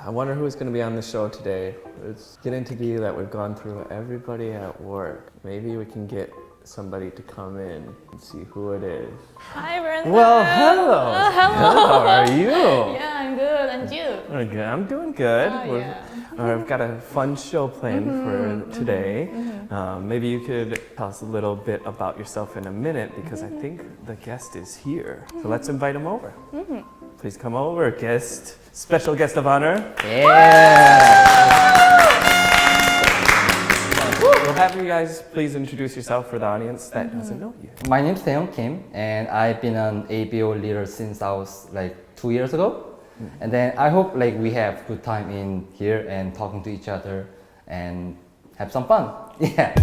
I wonder who's going to be on the show today. It's getting to be that we've gone through everybody at work. Maybe we can get somebody to come in and see who it is. Hi, Brenda. Well, hello. Hello. How are you? Yeah, I'm good. And you? Okay, I'm doing good. Oh, yeah. I've got a fun show planned for today. Maybe you could tell us a little bit about yourself in a minute because I think the guest is here. So let's invite him over. Please come over, guest. Special guest of honor. Yeah. We'll have you guys please introduce yourself for the audience that doesn't know you. My name is 태영 Kim, and I've been an ABO leader since I was like 2 years ago. And then I hope like we have good time in here and talking to each other and have some fun. Yeah.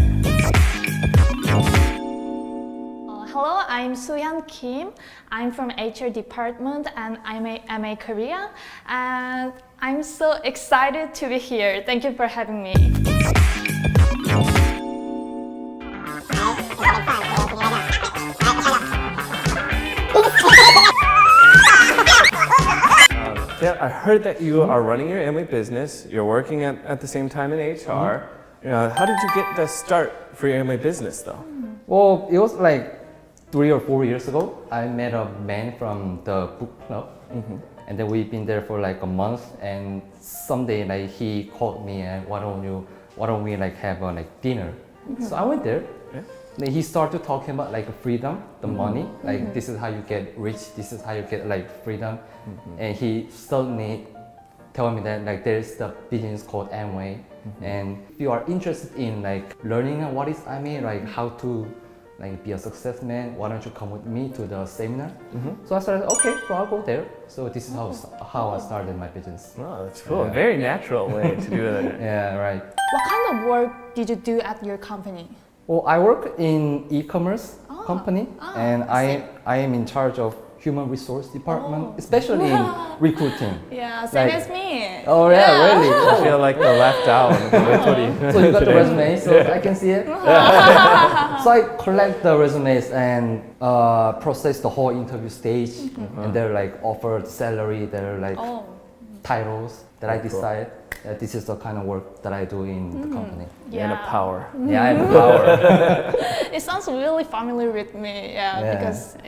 Hello, I'm Soohyun Kim. I'm from HR department and I'm a MA Korea. And I'm so excited to be here. Thank you for having me. Yeah, I heard that you are running your Amway business. You're working at the same time in HR. How did you get the start for your Amway business, though? Well, it was like 3 or 4 years ago. I met a man from the book club, and then we've been there for like a month. And someday, like he called me and why don't we like have a like dinner? So I went there. Yeah. Then he started talking about like freedom, the money, like this is how you get rich, this is how you get like freedom. And he suddenly told me that like there's the business called Amway. And if you are interested in like learning what is Amway, like how to like be a success man, why don't you come with me to the seminar? So I started, okay, so I'll go there. So this is how I started my business. Oh, that's cool. A very natural way to do it. Yeah, right. What kind of work did you do at your company? Well, I work in e-commerce company, and I am in charge of human resource department, especially in recruiting. Yeah, same Like- as me. Oh yeah, really? I feel like the left out. So you got the resume, so I can see it. So I collect the resumes and process the whole interview stage, and they're like offered salary, they're like titles that I decide. This is the kind of work that I do in the company. And a power. Yeah, I have the power. It sounds really familiar with me, Yeah. because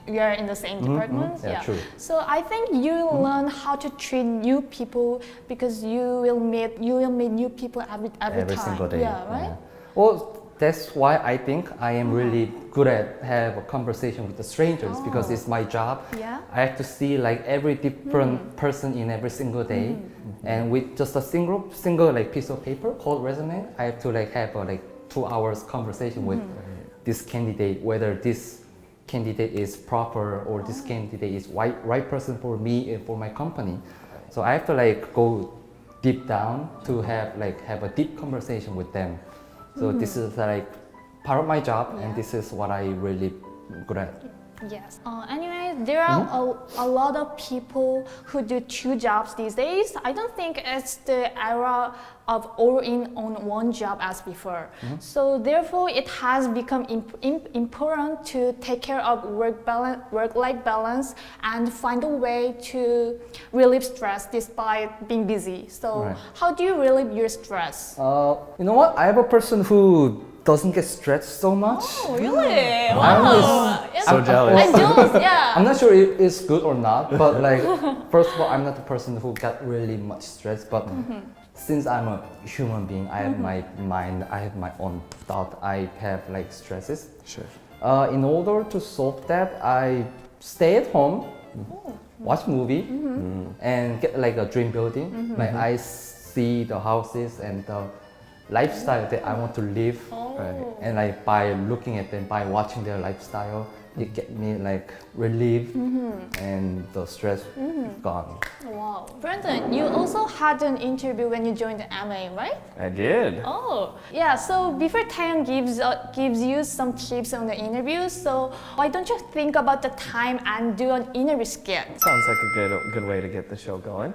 we are in the same department. Yeah, true. So I think you learn how to treat new people because you will meet new people every time. Single day. Yeah, right? Well, that's why I think I am really good at have a conversation with the strangers because it's my job. Yeah. I have to see like every different person in every single day, and with just a single like piece of paper called resume, I have to like have a like 2 hours conversation with this candidate, whether this candidate is proper or this candidate is right person for me and for my company. So I have to like go deep down to have a deep conversation with them. So this is like part of my job, and this is what I really good at. Yes. Anyway, there are a lot of people who do 2 jobs these days. I don't think it's the era of all in on one job as before. So therefore, it has become important to take care of work-life balance and find a way to relieve stress despite being busy. So how do you relieve your stress? You know what? I have a person who doesn't get stressed so much. Oh, really? I'm Wow. So jealous. I'm jealous, yeah. I'm not sure if it's good or not, but like, first of all, I'm not the person who got really much stress, but since I'm a human being, I have my mind, I have my own thought, I have like stresses. Sure. In order to solve that, I stay at home, watch movie, and get like a dream building. Like I see the houses and the lifestyle that I want to live, and like by looking at them, by watching their lifestyle, it get me like relief, and the stress gone. Wow. Brendan, you also had an interview when you joined the MA, right? I did. Oh, yeah. So before Taeyong gives you some tips on the interview, so why don't you think about the time and do an interview skit? Sounds like a good way to get the show going.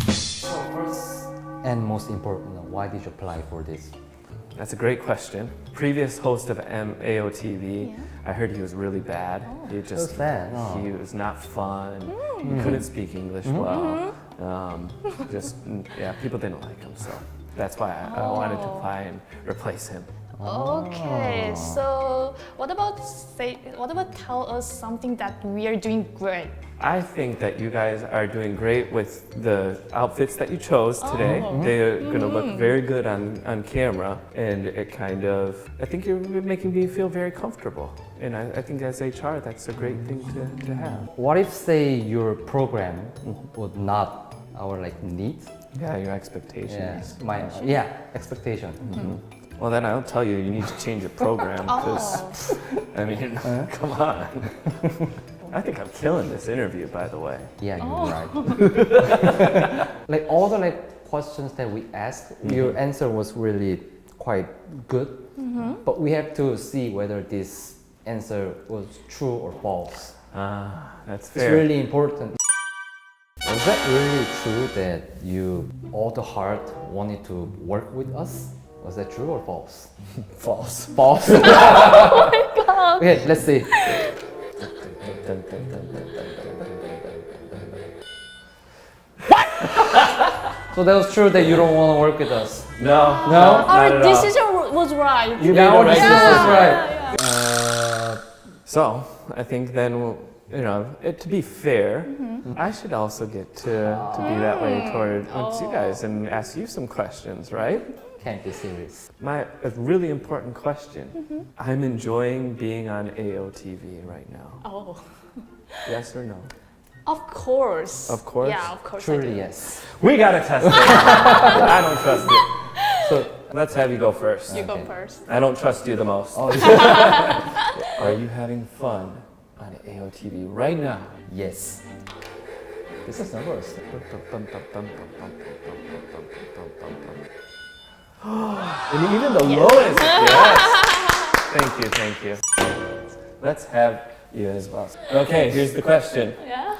So first and most important, why did you apply for this? That's a great question. Previous host of AOTV, I heard he was really bad. He So sad. he was not fun. He couldn't speak English well. People didn't like him, so that's why I wanted to apply and replace him. Okay, so what about tell us something that we are doing great? I think that you guys are doing great with the outfits that you chose today. They're gonna look very good on camera, and I think you're making me feel very comfortable. And I think as HR, that's a great thing to have. What if say your program would not our like needs? Yeah, your expectations. Expectation. Well, then I'll tell you, you need to change your program because, I mean, come on. I think I'm killing this interview, by the way. Yeah, you're right. Like all the like questions that we asked, your answer was really quite good. But we have to see whether this answer was true or false. That's It's fair. really important. Was that really true that you all the heart wanted to work with us? Was that true or false? False. False. Oh my god. Okay, let's see. So that was true that you don't want to work with us. No. Our decision was right. You Yeah, made our the right decision was decision. right. So I think then, to be fair, I should also get to be that way towards you guys and ask you some questions, right? Can't be serious. A really important question. I'm enjoying being on AOTV right now. Oh, Yes or no? of course. Of course? Yeah, of course. I Truly, do. yes. We gotta test it. I don't trust it. So let's have you go first. You go first. I don't trust you the most. Oh, Are you having fun on AOTV right now? yes. This is nervous. And even the lowest. Yes. Thank you. Let's have you as well. Okay, here's the question. Yeah,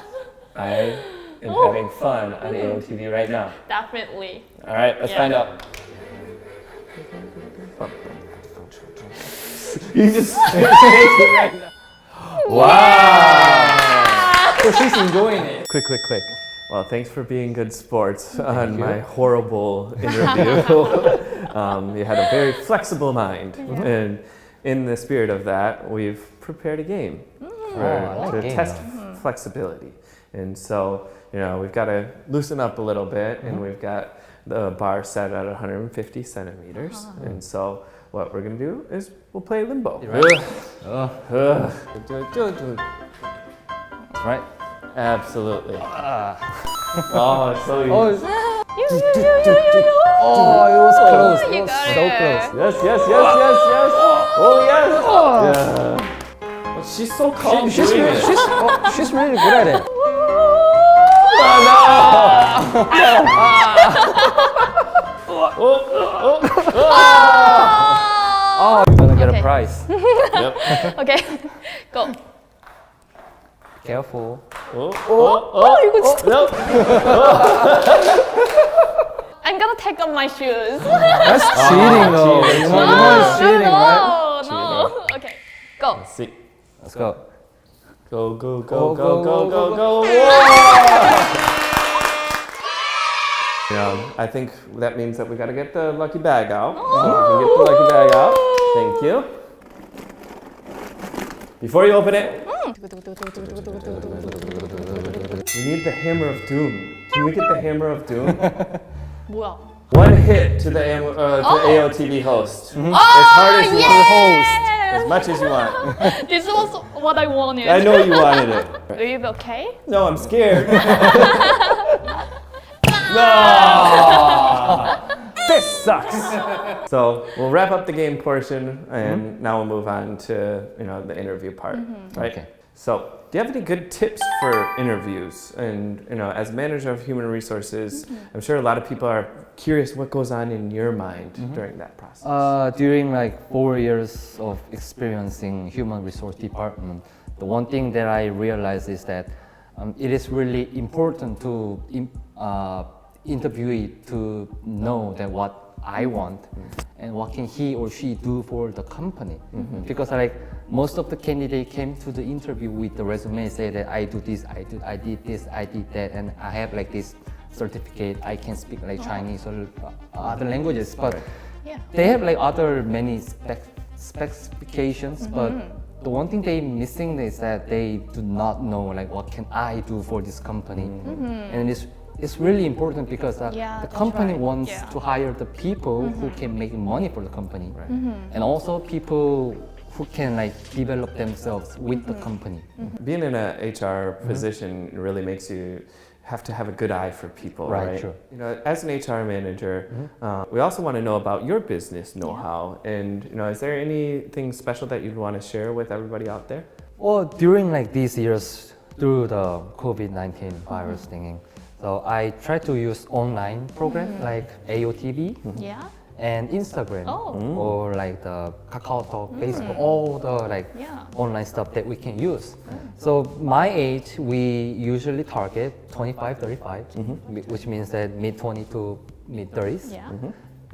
I am having fun on AOTV right now. definitely. All right, let's Yeah. find out. You just right now. Wow! So she's enjoying it. Quick. Well, thanks for being good sports on my horrible interview. You had a very flexible mind. And in the spirit of that, we've prepared a game to test flexibility. And so, we've got to loosen up a little bit, and we've got the bar set at 150 centimeters. And so what we're going to do is we'll play limbo. Right? Absolutely. Oh, it's so easy. Oh, it was close. You It was got so it. close. Yes. Oh, yes. Yeah. Well, she's so calm She's doing really, it. she's really good at it. Oh, you're gonna get Okay. a prize. Yep. Okay, go. Careful. 이거 진짜. No. I'm gonna take off my shoes. That's cheating, though. cheating. You know it's cheating, right? No. Okay, go. Let's see. Let's go. Go. Go. I think that means that we got to get the lucky bag out. So we can get the lucky bag out. Thank you. Before you open it, we need the hammer of doom. Can we get the hammer of doom? 뭐야? One hit to the AOTV host. As hard as you want. As much as you want. This was what I wanted. I know you wanted it. Are you okay? No, I'm scared. No! This sucks. So we'll wrap up the game portion, and now we'll move on to the interview part, right? Okay. So, do you have any good tips for interviews? And as manager of human resources, I'm sure a lot of people are curious what goes on in your mind during that process. During like 4 years of experiencing human resource department, the one thing that I realized is that it is really important to interviewee to know that what I want and what can he or she do for the company. Because like most of the candidates came to the interview with the resume, say that I do this, I did this, I did that, and I have like this certificate. I can speak like Chinese or other languages, but Yeah. they have like other many specifications. But the one thing they missing is that they do not know like what can I do for this company, and it's really important because Yeah, the that's company right. wants Yeah. to hire the people who can make money for the company, and also people who can like develop themselves with the company. Being in a HR position really makes you have to have a good eye for people, Right, right? sure. You know, as an HR manager, we also want to know about your business know-how. And you know, is there anything special that you'd want to share with everybody out there? Well, during like these years through the COVID-19 virus thingy, so I try to use online program like AOTV Yeah. and Instagram or like the KakaoTalk, Facebook, all the like Yeah. online stuff that we can use. So my age, we usually target 25, 35, which means that mid 20 to mid 30s. Yeah.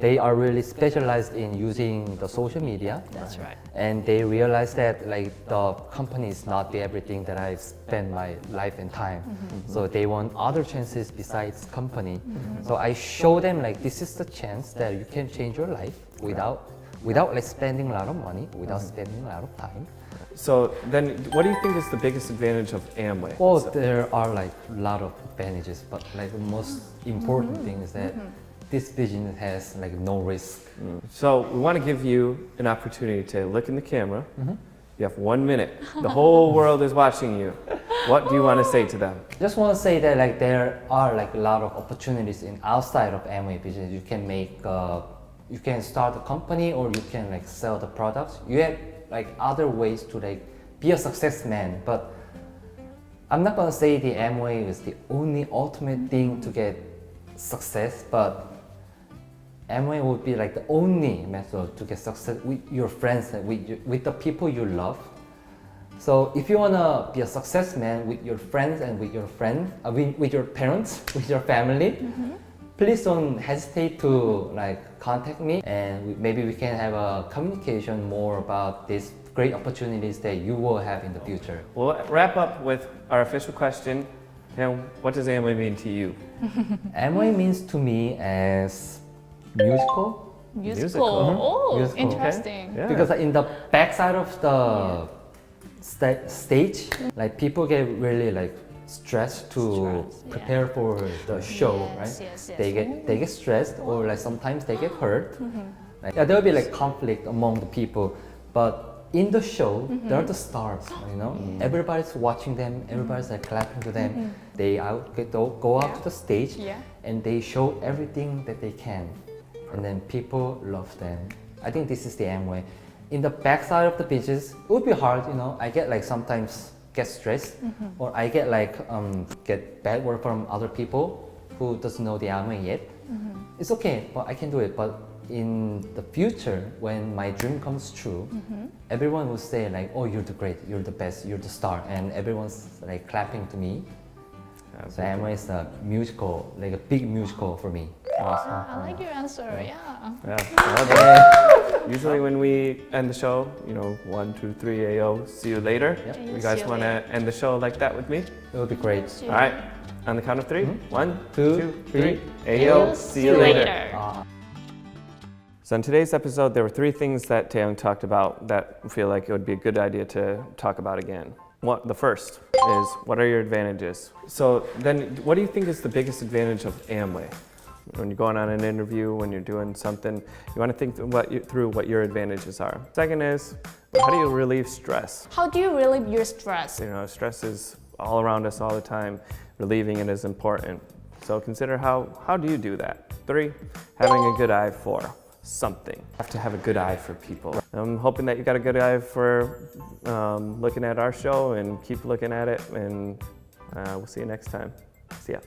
They are really specialized in using the social media. That's right. And they realize that like the company is not the everything that I've spent my life and time. So they want other chances besides company. So I show them like this is the chance that you can change your life without like spending a lot of money, without spending a lot of time. So then, what do you think is the biggest advantage of Amway? Well, there are like a lot of advantages, but like the most important thing is that this business has like no risk. So we want to give you an opportunity to look in the camera. You have 1 minute. The whole world is watching you. What do you want to say to them? Just want to say that like there are like a lot of opportunities in outside of Amway business. You can make, you can start a company or you can like sell the products. You have like other ways to like be a success man. But I'm not gonna say the Amway is the only ultimate thing to get success, but Amway would be like the only method to get success with your friends and with the people you love. So if you wanna be a success man with your friends and with your with your parents, with your family, please don't hesitate to like contact me, and maybe we can have a communication more about these great opportunities that you will have in the future. We'll wrap up with our official question. Now, what does Amway mean to you? Amway means to me as musical. Musical. Musical. Oh, Musical. interesting. Yeah. Because in the backside of the stage, like people get really like stressed to prepare for the show, Yes, right? yes, yes. They get stressed, or like sometimes they get hurt. Like, yeah, there'll be like conflict among the people, but in the show, they're the stars, you know? Everybody's watching them, everybody's like clapping to them. They go out to the stage and they show everything that they can. And then people love them. I think this is the Amway. In the backside of the business, it would be hard, you know? I get like sometimes get stressed, or I get like get bad word from other people who doesn't know the Amway yet. It's okay, but I can do it. But in the future, when my dream comes true, everyone will say like, "Oh, you're the great, you're the best, you're the star," and everyone's like clapping to me. So Amway is a musical, like a big musical for me. I like your answer. Yeah. Yeah. Usually when we end the show, you know, 1, 2, 3, AO, see you later. Yeah, You see guys you want to later. end the show like that with me? It would be great. All right. On the count of 3. 1, 2, 3. See AO, see you later. Uh, So in today's episode, there were 3 things that Taeyong talked about that I feel like it would be a good idea to talk about again. The first is, what are your advantages? So then, what do you think is the biggest advantage of Amway? When you're going on an interview, when you're doing something, you want to think through what your advantages are. Second is, how do you relieve stress? How do you relieve your stress? You know, stress is all around us all the time. Relieving it is important. So consider how do you do that? 3, having a good eye for something. You have to have a good eye for people. I'm hoping that you got a good eye for looking at our show, and keep looking at it, and we'll see you next time. See ya.